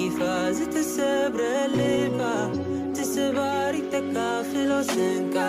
fase te sebre lipa te sebari te kafe lo senka.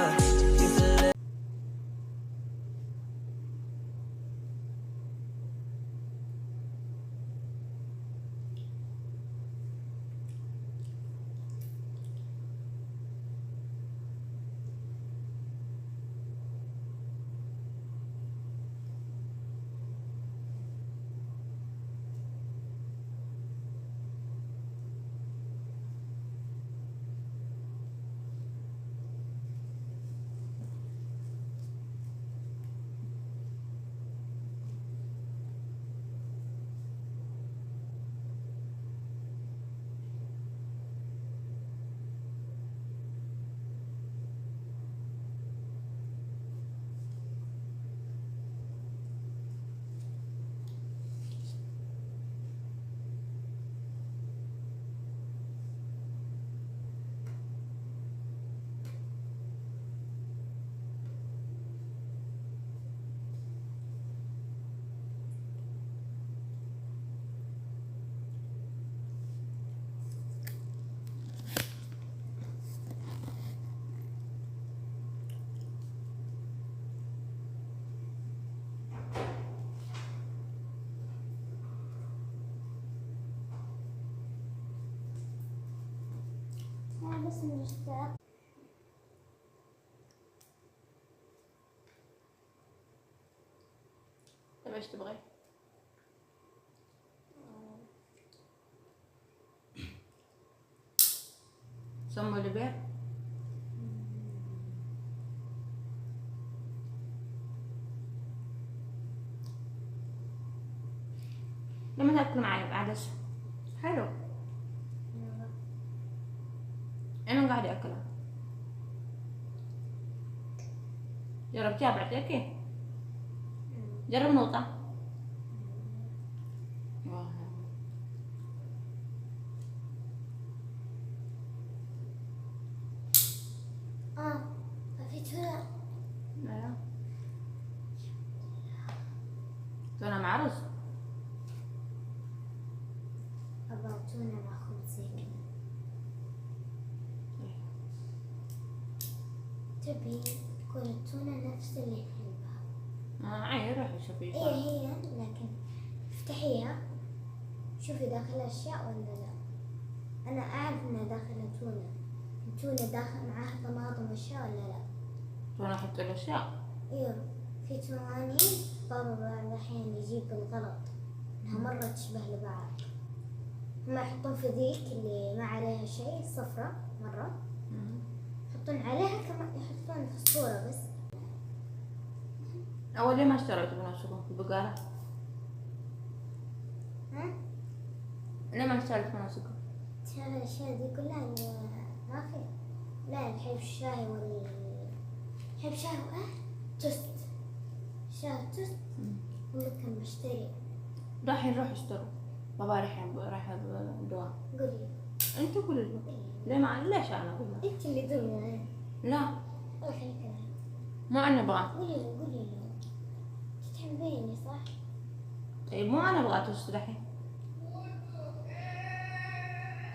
بس نشتاق. طيب ايش تبغي؟ سمو البيض؟ لما تاكل معي عدس حلو. انا قاعد اكلها. جربتيها بعطيكي؟ جرب نقطة. في تونة. لا تونة مع رز. أبغى تونة مع خبز زي كذا. تبي تكون التونة نفس اللي في الباب. عيل روحي شوفي. هي لكن افتحيها شوفي داخل أشياء ولا لا. أنا أعرف إنها داخلها تونة. التونة داخل معاها طماطم وأشياء ولا لا؟ تونة أحط الأشياء. ايوه في تواني بابا بعض الأحيان يجيب بالغلط إنها مرة تشبه لبعض. هم يحطون في ذيك اللي ما عليها شيء صفرة مرة، يحطون عليها كمان يحطون في الصورة بس. أول ليه ما اشتريتوا بنفسكم في البقالة؟ ليه ما اشتريت بنفسكم؟ هذه الأشياء دي كلها ما في. لا الحليب الشاي حليب شاي توست. شاي توست ممكن بشتري. راح نروح اشتروا. بابا راح الدوام. قولي انتوا كل ليه ما ليش انا اقول لك؟ انت اللي دومي. لا روحي كذا. مو انا ابغى. قولي له تحبيني صح؟ طيب مو انا ابغى توست دحين.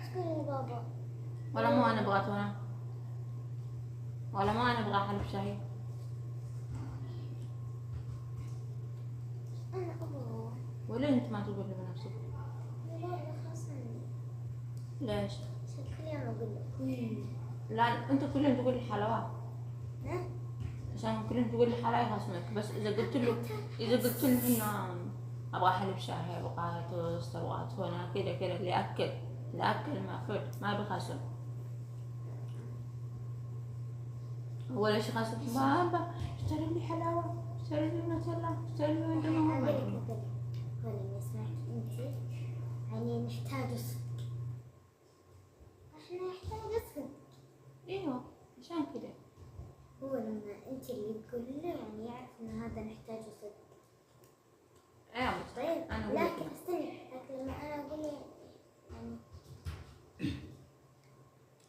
ايش قولي لبابا؟ ولا مو انا ابغى تونة، ولا ما انا ابغى حليب شاي. انا ابغى. ولا انت ما تقول لي بنفسك؟ لا خلاص عني. ليش؟ كل يوم اقول لك. لا انت كل يوم تقول لي حلوات. ها؟ عشان كل يوم تقول لي حلا يخصمك. بس اذا قلت له انه ابغى حليب شاي، ابغى توست، ابغى تونة كذا اللي اكل ما بخصم. هو ليش خصم؟ بابا اشتري لي حلاوة، اشتري لي نوتيلا، اشتري لي اقول لك اللي سمعت انت يعني نحتاج صدق. احنا نحتاج صدق. ايوه عشان كذا. هو لما انت اللي تقول له يعني يعرف ان هذا نحتاجه صدق. ايوه طيب انا لكن استني، لكن لما انا اقول له يعني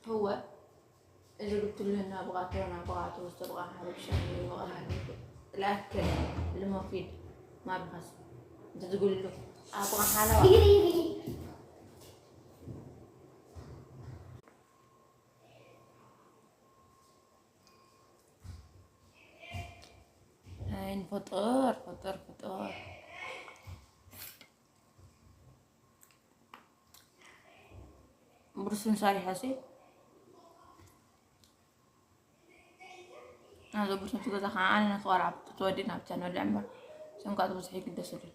هو اذا قلت له انه ابغى تونة، ابغى توست، ابغى حليب شاي، ابغى حليب الاكل اللي مفيد ما بخصم. انت تقول له ابغى حلاوة. فطر برسم ساري حسي هذا برسم تقول أنا نصور عبد تودينا بتاعنا اللعبة سام قاعد بصحي كده سوري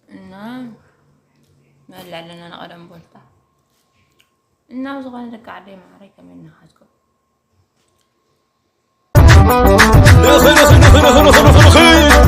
نعم ما إلا لنا أنا قدم بولتا الناس صغارين لك عليه معركة من حاجكم نخي